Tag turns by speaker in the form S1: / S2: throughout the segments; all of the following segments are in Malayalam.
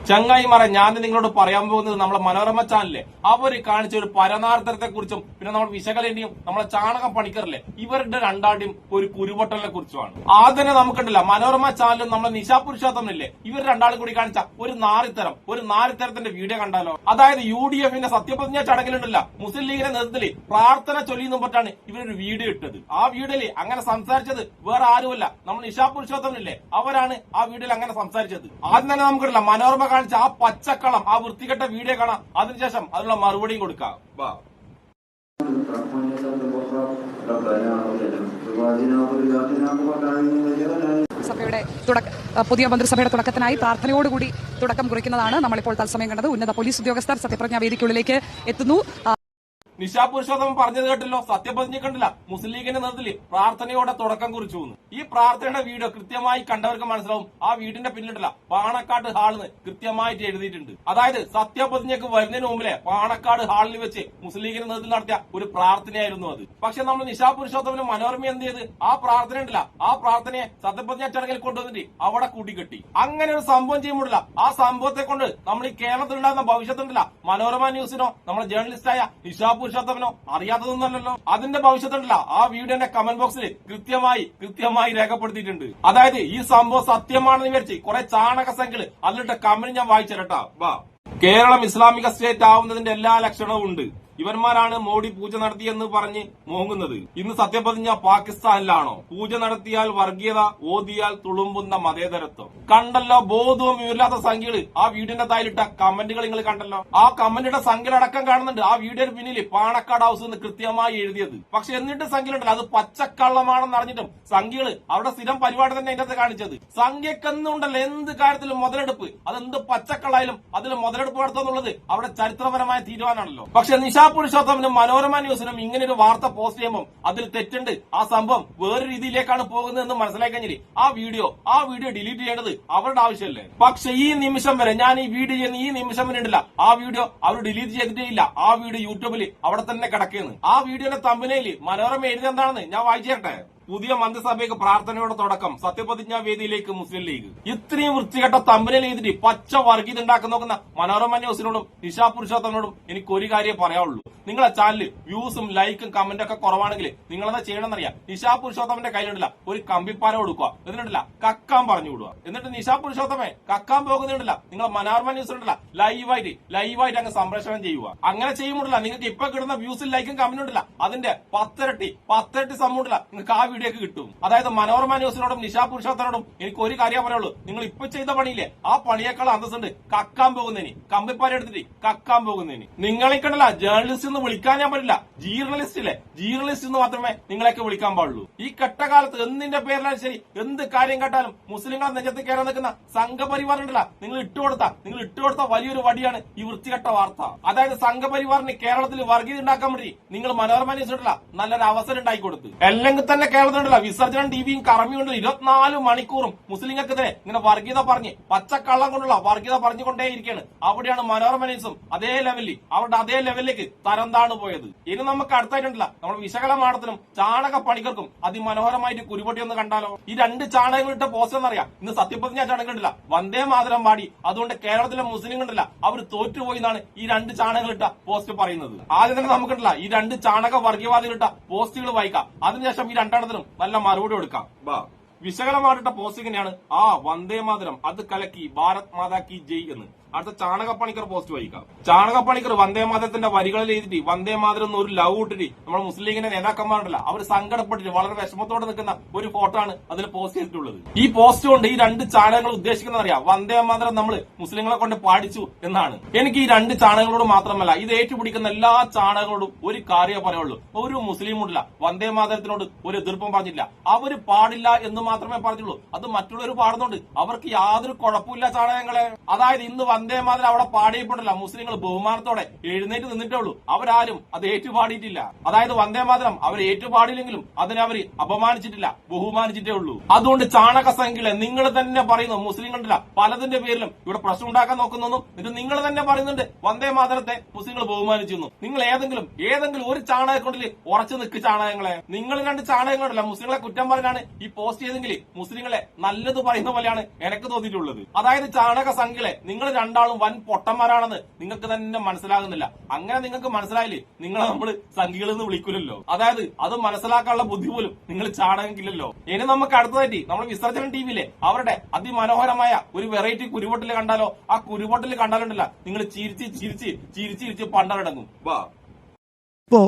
S1: ചങ്ങായിമാരെ, ഞാൻ നിങ്ങളോട് പറയാൻ പോകുന്നത് നമ്മളെ മനോരമ ചാനലിലെ അവര് കാണിച്ച ഒരു പരനാർത്തരത്തെ കുറിച്ചും പിന്നെ നമ്മൾ വിശകലന്റെയും നമ്മളെ ചാണകം പണിക്കറില്ലേ ഇവരുടെ രണ്ടാളുടെയും ഒരു കുരുപൊട്ടലിനെ കുറിച്ചുമാണ്. ആദ്യം നമുക്കുണ്ടല്ല മനോരമ ചാനലും നമ്മളെ നിശാ പുരുഷോത്തമനില്ലേ ഇവർ രണ്ടാളും കൂടി കാണിച്ച ഒരു നാരിത്തരത്തിന്റെ വീഡിയോ കണ്ടാലോ. അതായത് UDFന്റെ സത്യപ്രതിജ്ഞ ചടങ്ങിലുണ്ടല്ല മുസ്ലിം ലീഗിന്റെ നേതൃത്വത്തിൽ പ്രാർത്ഥന ചൊല്ലിയെന്നും പറ്റാണ് ഇവരൊരു വീഡിയോ ഇട്ടത്. ആ വീഡിയോയിൽ അങ്ങനെ സംസാരിച്ചത് വേറെ ആരുമല്ല, നമ്മൾ നിശാ പുരുഷോത്തമനില്ലേ അവരാണ് ആ വീഡിയോയിൽ അങ്ങനെ സംസാരിച്ചത്. ആദ്യം തന്നെ നമുക്കില്ല മനോരമ കാണിച്ച ആ പച്ചക്കളം ആ വൃത്തികെട്ട വീഡിയോ കാണാം, അതിനുശേഷം അതിനുള്ള മറുപടിയും കൊടുക്കാം.
S2: സഭയുടെ പുതിയ മന്ത്രിസഭയുടെ തുടക്കത്തിനായി പ്രാർത്ഥനയോടുകൂടി തുടക്കം കുറിക്കുന്നതാണ് നമ്മളിപ്പോൾ തത്സമയം കണ്ടത്. ഉന്നത പോലീസ് ഉദ്യോഗസ്ഥർ സത്യപ്രതിജ്ഞാ വേദിക്കുള്ളിലേക്ക് എത്തുന്നു.
S1: നിശാ പുരുഷോത്തമൻ പറഞ്ഞത് കേട്ടല്ലോ, സത്യപ്രതിജ്ഞ കണ്ടില്ല മുസ്ലിം ലീഗിന്റെ നേതൃത്വത്തിൽ പ്രാർത്ഥനയോടെ തുടക്കം കുറിച്ചു. ഈ പ്രാർത്ഥനയുടെ വീഡിയോ കൃത്യമായി കണ്ടവർക്ക് മനസ്സിലാവും ആ വീടിന്റെ പിന്നിട്ടല്ല പാണക്കാട് ഹാളിന്ന് കൃത്യമായിട്ട് എഴുതിയിട്ടുണ്ട്. അതായത് സത്യപ്രതിജ്ഞക്ക് വരുന്നതിന് മുമ്പിലെ പാണക്കാട് ഹാളിൽ വെച്ച് മുസ്ലിം ലീഗിന്റെ നേതൃത്വത്തിൽ നടത്തിയ ഒരു പ്രാർത്ഥനയായിരുന്നു അത്. പക്ഷെ നമ്മൾ നിശാ പുരുഷോത്തമനും മനോരമ എന്ത് ചെയ്ത് ആ പ്രാർത്ഥന ഉണ്ടല്ല ആ പ്രാർത്ഥനയെ സത്യപ്രതിജ്ഞ ചടങ്ങിൽ കൊണ്ടുവന്നിട്ട് അവിടെ കൂട്ടിക്കെട്ടി. അങ്ങനെ ഒരു സംഭവം ചെയ്യുമ്പോഴല്ല ആ സംഭവത്തെ കൊണ്ട് നമ്മൾ ഈ കേരളത്തിലുണ്ടാകുന്ന ഭവിഷ്യത്തുണ്ടല്ല മനോരമ ന്യൂസിനോ നമ്മളെ ജേർണലിസ്റ്റായ നിശാ പുരുഷോത്തമനോ അറിയാത്തതൊന്നല്ലോ. അതിന്റെ ഭവിഷ്യത്തുണ്ടല്ല ആ വീഡിയോന്റെ കമന്റ് ബോക്സിൽ കൃത്യമായി രേഖപ്പെടുത്തിയിട്ടുണ്ട്. അതായത് ഈ സംഭവം സത്യമാണെന്ന് വിചാരിച്ച് കുറെ ചാണക സംഖ്യകൾ അതിലിട്ട കമന്റ് ഞാൻ വായിച്ചേരട്ടാ. കേരളം ഇസ്ലാമിക സ്റ്റേറ്റ് ആവുന്നതിന്റെ എല്ലാ ലക്ഷണവും ഉണ്ട്. ഇവന്മാരാണ് മോഡി പൂജ നടത്തിയെന്ന് പറഞ്ഞ് മോങ്ങുന്നത്. ഇന്ന് സത്യപ്രതിജ്ഞ പാകിസ്ഥാനിലാണോ? പൂജ നടത്തിയാൽ വർഗീയത, ഓതിയാൽ തുളുമ്പുന്ന മതേതരത്വം. കണ്ടല്ലോ, ബോധവും ഇല്ലാത്ത സംഖ്യകള് ആ വീടിന്റെ തായിലിട്ട കമന്റുകൾ നിങ്ങൾ കണ്ടല്ലോ. ആ കമന്റിന്റെ സംഖ്യകളടക്കം കാണുന്നുണ്ട് ആ വീഡിയോയുടെ പിന്നിൽ പാണക്കാട് ഹൗസ് എന്ന് കൃത്യമായി എഴുതിയത്. പക്ഷെ എന്നിട്ട് സംഖ്യകളുണ്ടല്ലോ അത് പച്ചക്കള്ളമാണെന്ന് അറിഞ്ഞിട്ടും സംഖ്യകള് അവിടെ സ്ഥിരം പരിപാടി തന്നെ അതിന്റെ അകത്ത് കാണിച്ചത്. സംഖ്യക്കെന്നുണ്ടല്ലോ എന്ത് കാര്യത്തിലും മുതലെടുപ്പ്, അതെന്ത് പച്ചക്കള്ളായാലും അതിൽ മുതലെടുപ്പ് നടത്തുന്നുള്ളത് അവിടെ ചരിത്രപരമായ തീരുമാനമാണല്ലോ. പക്ഷെ നിശാ പുരുഷോത്തമനും മനോരമ ന്യൂസിനും ഇങ്ങനെ ഒരു വാർത്ത പോസ്റ്റ് ചെയ്യുമ്പോൾ അതിൽ തെറ്റുണ്ട്, ആ സംഭവം വേറെ രീതിയിലേക്കാണ് പോകുന്നതെന്ന് മനസ്സിലാക്കി കഴിഞ്ഞാൽ ആ വീഡിയോ ഡിലീറ്റ് ചെയ്യേണ്ടത് അവരുടെ ആവശ്യമല്ലേ. പക്ഷെ ഈ നിമിഷം വരെ ഞാൻ ഈ വീഡിയോ ചെയ്യുന്ന ഈ നിമിഷം വരെ ഉണ്ടല്ല ആ വീഡിയോ അവർ ഡിലീറ്റ് ചെയ്തിട്ടേ ഇല്ല. ആ വീഡിയോ യൂട്യൂബിൽ അവിടെ തന്നെ കിടക്കുന്നു. ആ വീഡിയോയുടെ തമ്പനയിൽ മനോരമ എഴുതിയെന്താണെന്ന് ഞാൻ വായിച്ചേട്ടെ. പുതിയ മന്ത്രിസഭയ്ക്ക് പ്രാർത്ഥനയോടെ തുടക്കം, സത്യപ്രതിജ്ഞാ വേദിയിലേക്ക് മുസ്ലിം ലീഗ്. ഇത്രയും വൃത്തികെട്ട തമ്പനയിൽ എഴുതിട്ട് പച്ച വർഗീയത ഉണ്ടാക്കി നോക്കുന്ന മനോരമ ന്യൂസിനോടും നിശാ പുരുഷോത്തമനോടും എനിക്ക് ഒരു കാര്യം പറയാനുള്ളൂ. നിങ്ങളെ ചാനലിൽ വ്യൂസും ലൈക്കും കമന്റും ഒക്കെ കുറവാണെങ്കിൽ നിങ്ങളെന്താ ചെയ്യണമെന്നറിയാം. നിശാ പുരുഷോത്തമന്റെ കയ്യിലുണ്ടല്ല ഒരു കമ്പിപ്പാര കൊടുക്കുക, എന്നിട്ടില്ല കക്കാൻ പറഞ്ഞു വിടുക. എന്നിട്ട് നിശാ പുരുഷോത്തമെ കക്കാൻ പോകുന്നുണ്ടല്ല നിങ്ങൾ മനോരമ ന്യൂസിലുണ്ടല്ല ലൈവായിട്ട് അങ്ങ് സംപ്രേഷണം ചെയ്യുക. അങ്ങനെ ചെയ്യുമ്പോഴല്ല നിങ്ങൾക്ക് ഇപ്പൊ കിട്ടുന്ന വ്യൂസും ലൈക്കും കമന്റും ഉണ്ടല്ല അതിന്റെ പത്തിരട്ടി സംഭവം ഉണ്ടല്ല നിങ്ങൾക്ക് ആ വീഡിയോക്ക് കിട്ടും. അതായത് മനോരമ ന്യൂസിനോടും നിശാ പുരുഷോത്തമനോടും എനിക്ക് ഒരു കാര്യം പറയുള്ളൂ, നിങ്ങൾ ഇപ്പൊ ചെയ്ത പണിയില്ലേ ആ പണിയേക്കാൾ അന്തസ്സുണ്ട് കക്കാൻ പോകുന്നതിന്, കമ്പിപ്പാര എടുത്തിട്ട് കക്കാൻ പോകുന്നതിന്. നിങ്ങളെ കണ്ടല്ല ജേർണലിസ്റ്റ് വിളിക്കാൻ ഞാൻ പറ്റില്ല, ജീർണലിസ്റ്റ് എന്ന് മാത്രമേ നിങ്ങളെയൊക്കെ വിളിക്കാൻ പാടുള്ളൂ. ഈ കെട്ടകാലത്ത് എന്തിന്റെ പേരിലാണ് ശരി എന്ത് കാര്യം കേട്ടാലും മുസ്ലിങ്ങളെ നെഞ്ചത്ത് കയറാൻ നിൽക്കുന്ന സംഘപരിവാർ ഉണ്ടല്ല നിങ്ങൾ ഇട്ടുകൊടുത്ത വലിയൊരു വടിയാണ് ഈ വൃത്തികെട്ട വാർത്ത. അതായത് സംഘപരിവാറിന് കേരളത്തിൽ വർഗീയത ഉണ്ടാക്കാൻ വേണ്ടി നിങ്ങൾ മനോരമ ന്യൂസ് ഉണ്ടല്ല നല്ലൊരു അവസരം ഉണ്ടാക്കി കൊടുത്ത്. അല്ലെങ്കിൽ തന്നെ കേരളത്തിലുണ്ടല്ല വിസർജനം ടിവിയും കറമിയുണ്ട് 24 മണിക്കൂറും മുസ്ലിങ്ങൾക്കെതിരെ ഇങ്ങനെ വർഗീയത പറഞ്ഞ് പച്ചക്കള്ളം കൊണ്ടുള്ള വർഗീയത പറഞ്ഞുകൊണ്ടേയിരിക്കുകയാണ്. അവിടെയാണ് മനോരമ ന്യൂസും അതേ ലെവലിലേക്ക് തരംതാണ് പോയത്. ഇനി നമുക്ക് അടുത്തായിട്ടുണ്ടല്ല നമ്മൾ വിശകലമാടത്തിനും ചാണക പണികർക്കും അതിമനോഹരമായിട്ട് കുരുപൊട്ടി ഒന്ന് കണ്ടാലോ. ഈ രണ്ട് ചാണകങ്ങളിട്ട പോസ്റ്റ് എന്നറിയാം. ഇന്ന് സത്യപ്രതിജ്ഞ ചടങ്ങിട്ടില്ല വന്ദേ മാതരം പാടി, അതുകൊണ്ട് കേരളത്തിലെ മുസ്ലിങ്ങളുണ്ടല്ല അവർ തോറ്റുപോയി എന്നാണ് ഈ രണ്ട് ചാണകങ്ങളിട്ട പോസ്റ്റ് പറയുന്നത്. ആദ്യം തന്നെ നമുക്കുണ്ടല്ല ഈ രണ്ട് ചാണക വർഗീയവാദികളിട്ട പോസ്റ്റുകൾ വായിക്കാം, അതിനുശേഷം ഈ രണ്ടെണ്ണത്തിനും നല്ല മറുപടി കൊടുക്കാം. വിശകലമായിട്ട പോസ്റ്റ് ഇങ്ങനെയാണ്: വന്ദേ മാതരം അത് കലക്കി ഭാരത് മാതാ കി ജയ് എന്ന്. അടുത്ത ചാണകപ്പണിക്കർ പോസ്റ്റ് വായിക്കാം. ചാണകപ്പണിക്കർ വന്ദേ മാതരത്തിന്റെ വരികളിൽ എഴുതിട്ട് വന്ദേ മാതരം ഒരു ലവ് ഇട്ടിട്ട് നമ്മുടെ മുസ്ലിം ലീഗിന്റെ നേതാക്കന്മാരുണ്ടല്ല അവർ സങ്കടപ്പെട്ടിട്ട് വളരെ വിഷമത്തോടെ നിൽക്കുന്ന ഒരു ഫോട്ടോ ആണ് അതിൽ പോസ്റ്റ് ചെയ്തിട്ടുള്ളത്. ഈ പോസ്റ്റ് കൊണ്ട് ഈ രണ്ട് ചാണകങ്ങൾ ഉദ്ദേശിക്കുന്നത് അറിയാം, വന്ദേ മാതരം നമ്മൾ മുസ്ലിങ്ങളെ കൊണ്ട് പാടിച്ചു എന്നാണ്. എനിക്ക് ഈ രണ്ട് ചാണകങ്ങളോട് മാത്രമല്ല ഇത് ഏറ്റുപിടിക്കുന്ന എല്ലാ ചാണകങ്ങളോടും ഒരു കാര്യമേ പറയുള്ളൂ, ഒരു മുസ്ലിമുണ്ടില്ല വന്ദേ മാതരത്തിനോട് ഒരു എതിർപ്പും പറഞ്ഞില്ല. അവര് പാടില്ല എന്ന് മാത്രമേ പറഞ്ഞുള്ളൂ, അത് മറ്റുള്ളവർ പാടുന്നുണ്ട് അവർക്ക് യാതൊരു കുഴപ്പമില്ല ചാണകങ്ങളെ. അതായത് ഇന്ന് വന്ദേ മാതരം അവിടെ പാടിയപ്പെടില്ല, മുസ്ലിങ്ങൾ ബഹുമാനത്തോടെ എഴുന്നേറ്റ് നിന്നിട്ടേ ഉള്ളൂ, അവരാരും അത് ഏറ്റുപാടിയിട്ടില്ല. അതായത് വന്ദേ മാതരം അവർ ഏറ്റുപാടിയില്ലെങ്കിലും അതിനെ അവർ അപമാനിച്ചിട്ടില്ല, ബഹുമാനിച്ചിട്ടേ ഉള്ളൂ. അതുകൊണ്ട് ചാണക സംഖ്യകളെ നിങ്ങൾ തന്നെ പറയുന്നു മുസ്ലിങ്ങളില്ല പലതിന്റെ പേരിലും ഇവിടെ പ്രശ്നം ഉണ്ടാക്കാൻ നോക്കുന്നു. ഇത് നിങ്ങൾ തന്നെ പറയുന്നുണ്ട് വന്ദേ മാതരത്തെ മുസ്ലിങ്ങൾ ബഹുമാനിച്ചു. നിങ്ങൾ ഏതെങ്കിലും ഒരു ചാണകക്കൊണ്ടിൽ ഉറച്ചു നിൽക്ക് ചാണകങ്ങളെ. നിങ്ങൾ രണ്ട് ചാണകങ്ങളുണ്ടല്ല മുസ്ലിങ്ങളെ കുറ്റം പറയാനാണ് ഈ പോസ്റ്റ് ചെയ്തെങ്കിൽ മുസ്ലിങ്ങളെ നല്ലത് പറയുന്ന പോലെയാണ് എനിക്ക് തോന്നിയിട്ടുള്ളത്. അതായത് ചാണക സംഖ്യകളെ നിങ്ങൾ രണ്ടാളും വൻ പൊട്ടന്മാരാണെന്ന് നിങ്ങൾക്ക് തന്നെ മനസ്സിലാകുന്നില്ല. അങ്ങനെ നിങ്ങൾക്ക് മനസ്സിലായില്ലേ നിങ്ങളെ നമ്മൾ സംഘികളിൽ നിന്ന് വിളിക്കില്ലല്ലോ. അതായത് അത് മനസ്സിലാക്കാനുള്ള ബുദ്ധി പോലും നിങ്ങൾ ചാണകമില്ലല്ലോ. ഇനി നമുക്ക് അടുത്തതായിട്ട് നമ്മൾ വിസർജനം ടിവിയിലെ അവരുടെ അതിമനോഹരമായ ഒരു വെറൈറ്റി കുരുവോട്ടിൽ കണ്ടാലോ? ആ കുരുവോട്ടിൽ കണ്ടാലുണ്ടല്ല നിങ്ങൾ ചിരിച്ച് പണ്ടടങ്ങും. വാ,
S3: ഇപ്പോ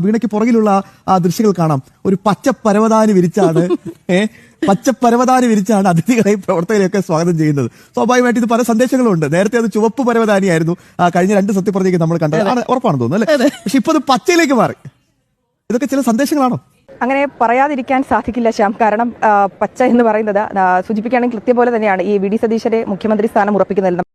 S3: വീണയ്ക്ക് പുറകിലുള്ള ആ ദൃശ്യങ്ങൾ കാണാം. ഒരു പച്ചപ്പരവതാനി വിരിച്ചാണ് പച്ചപ്പരവതാനി വിരിച്ചാണ് അതിഥികളെയും പ്രവർത്തകരെയൊക്കെ സ്വാഗതം ചെയ്യുന്നത്. സ്വാഭാവികമായിട്ട് ഇത് പല സന്ദേശങ്ങളും ഉണ്ട്. നേരത്തെ അത് ചുവപ്പ് പരവതാനിയായിരുന്നു കഴിഞ്ഞ 2 സത്യപ്രതിജ്ഞയ്ക്ക് നമ്മൾ കണ്ടത്. ഉറപ്പാണെന്ന് തോന്നുന്നു അല്ലേ? പക്ഷെ ഇപ്പൊ അത് പച്ചയിലേക്ക് മാറി. ഇതൊക്കെ ചില സന്ദേശങ്ങളാണോ?
S4: അങ്ങനെ പറയാതിരിക്കാൻ സാധിക്കില്ല ശ്യാം. കാരണം പച്ച എന്ന് പറയുന്നത് സൂചിപ്പിക്കുകയാണെങ്കിൽ കൃത്യം പോലെ തന്നെയാണ് ഈ വി ഡി സതീശന്റെ മുഖ്യമന്ത്രി സ്ഥാനം ഉറപ്പിക്കുന്നതിൽ.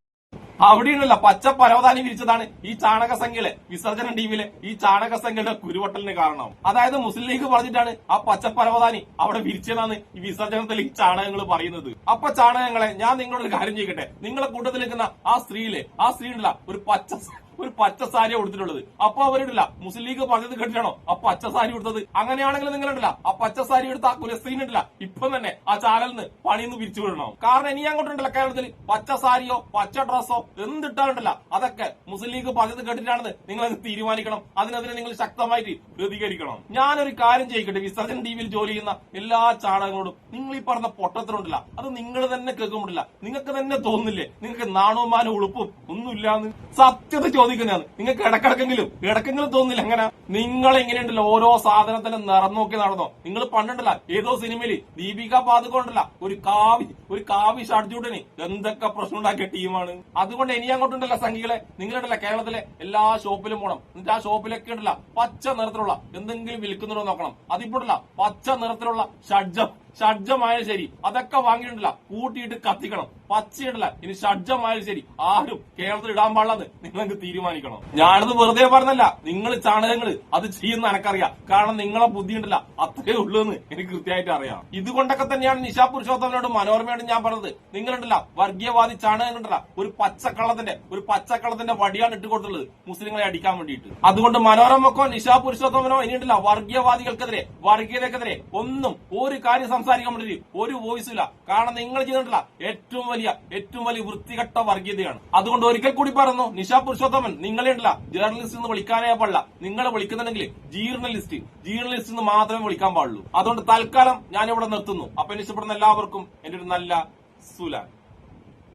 S1: അവിടെയുണ്ടല്ല പച്ച പരവതാനി വിരിച്ചതാണ് ഈ ചാണക സംഖ്യയിലെ വിസർജന ടീമിലെ ഈ ചാണക സംഖ്യയുടെ കുരുവട്ടലിന് കാരണം. അതായത് മുസ്ലിം ലീഗ് പറഞ്ഞിട്ടാണ് ആ പച്ച പരവതാനി അവിടെ വിരിച്ചതെന്നാണ് ഈ വിസർജനത്തിൽ ഈ ചാണകങ്ങൾ പറയുന്നത്. അപ്പൊ ചാണകങ്ങളെ ഞാൻ നിങ്ങളോട് കാര്യം ചെയ്യട്ടെ. നിങ്ങളെ കൂട്ടത്തിൽ നിൽക്കുന്ന ആ സ്ത്രീ ഉണ്ടല്ല ഒരു പച്ച സാരി കൊടുത്തിട്ടുള്ളത്. അപ്പൊ അവരിടില്ല മുസ്ലിം ലീഗ് പറഞ്ഞത് കേട്ടിട്ടാണോ ആ പച്ച സാരി കൊടുത്തത്? അങ്ങനെയാണെങ്കിൽ നിങ്ങളുണ്ടല്ല ആ പച്ച സാരി എടുത്ത ആ കുലസ്ത്രീൻ ഉണ്ടല്ല ഇപ്പം തന്നെ ആ ചാനലിന് പണിന്ന് പിരിച്ചു വിടണം. കാരണം ഇനി അങ്ങോട്ടുണ്ടല്ല കേരളത്തിൽ പച്ച സാരിയോ പച്ച ഡ്രസ്സോ എന്തിട്ടാലുണ്ടല്ല അതൊക്കെ മുസ്ലിം ലീഗ് പറഞ്ഞത് കേട്ടിട്ടാണെന്ന് നിങ്ങൾ തീരുമാനിക്കണം. അതിനെതിരെ നിങ്ങൾ ശക്തമായിട്ട് പ്രതികരിക്കണം. ഞാനൊരു കാര്യം ചെയ്യിക്കട്ടെ, വിസർജൻ ടിവിയിൽ ജോലി ചെയ്യുന്ന എല്ലാ ചാണകങ്ങളോടും നിങ്ങൾ ഈ പറഞ്ഞ പൊട്ടത്തിലുണ്ടല്ല അത് നിങ്ങൾ തന്നെ കേൾക്കുമ്പോഴില്ല നിങ്ങൾക്ക് തന്നെ തോന്നുന്നില്ലേ നിങ്ങൾക്ക് നാണവും മാനവും ഉളുപ്പും ഒന്നുമില്ലാന്ന്? സത്യത ചോദിക്കുന്നതാണ്. നിങ്ങൾക്ക് ഇടക്കെങ്കിലും തോന്നുന്നില്ല എങ്ങനെ? നിങ്ങൾ എങ്ങനെയുണ്ടല്ലോ ഓരോ സാധനത്തിന്റെ നിറം നോക്കി നടന്നോ? നിങ്ങൾ പണ്ടുണ്ടല്ല ഏതോ സിനിമയില് ദീപിക പാദുകൊണ്ടല്ല ഒരു കാവി ഷഡ്ജൂട്ടിന് എന്തൊക്കെ പ്രശ്നം ഉണ്ടാക്കിയ ടീമാണ്. അതുകൊണ്ട് ഇനി അങ്ങോട്ടുണ്ടല്ല സംഘികളെ നിങ്ങളുണ്ടല്ല കേരളത്തിലെ എല്ലാ ഷോപ്പിലും പോകണം. എന്നിട്ട് ആ ഷോപ്പിലൊക്കെ ഉണ്ടല്ല പച്ച നിറത്തിലുള്ള എന്തെങ്കിലും വിൽക്കുന്നുണ്ടോ നോക്കണം. അതിപ്പോഴല്ല പച്ച നിറത്തിലുള്ള ഷഡ്ജമായാലും ശരി അതൊക്കെ വാങ്ങിയിട്ടുണ്ടല്ല കൂട്ടിയിട്ട് കത്തിക്കണം. പച്ചയിടല്ല ഇനി ഷഡ്ജമായാലും ശരി ആരും കേരളത്തിൽ ഇടാൻ പാടില്ലെന്ന് നിങ്ങൾക്ക് തീരുമാനിക്കണം. ഞാനത് വെറുതെ പറഞ്ഞല്ല, നിങ്ങൾ ചാണകങ്ങൾ അത് ചെയ്യുന്ന എനക്കറിയാം. കാരണം നിങ്ങളെ ബുദ്ധി ഉണ്ടല്ല അത്രേ ഉള്ളൂ എന്ന് എനിക്ക് കൃത്യമായിട്ട് അറിയാം. ഇതുകൊണ്ടൊക്കെ തന്നെയാണ് നിശാ പുരുഷോത്തമനോട് മനോരമയോട് ഞാൻ പറഞ്ഞത് നിങ്ങളുണ്ടല്ല വർഗീയവാദി ചാണകങ്ങളുണ്ടല്ല ഒരു പച്ചക്കള്ളത്തിന്റെ വടിയാണ് ഇട്ട് കൊടുത്തുള്ളത് മുസ്ലിങ്ങളെ അടിക്കാൻ വേണ്ടിയിട്ട്. അതുകൊണ്ട് മനോരമക്കോ നിശാ പുരുഷോത്തമനോ ഇനിയുണ്ടല്ല വർഗീയവാദികൾക്കെതിരെ വർഗീയതക്കെതിരെ ഒന്നും ഒരു കാര്യം സംസാരിക്കാൻ വേണ്ടി ഒരു വോയിസും ഇല്ല. കാരണം നിങ്ങൾ ചെയ്തിട്ടില്ല ഏറ്റവും വലിയ വൃത്തികെട്ട വർഗീയതയാണ്. അതുകൊണ്ട് ഒരിക്കൽ കൂടി പറഞ്ഞു നിശാ പുരുഷോത്തമൻ നിങ്ങളെ ഉണ്ടല്ല ജേർണലിസ്റ്റ് എന്ന് വിളിക്കാനേ പാടില്ല. നിങ്ങളെ വിളിക്കുന്നുണ്ടെങ്കിൽ ജീർണലിസ്റ്റ് എന്ന് മാത്രമേ വിളിക്കാൻ പാടുള്ളൂ. അതുകൊണ്ട് തൽക്കാലം ഞാൻ ഇവിടെ നിർത്തുന്നു. അപ്പൊ ഇഷ്ടപ്പെടുന്ന എല്ലാവർക്കും എന്റെ ഒരു നല്ല സുലാൻ.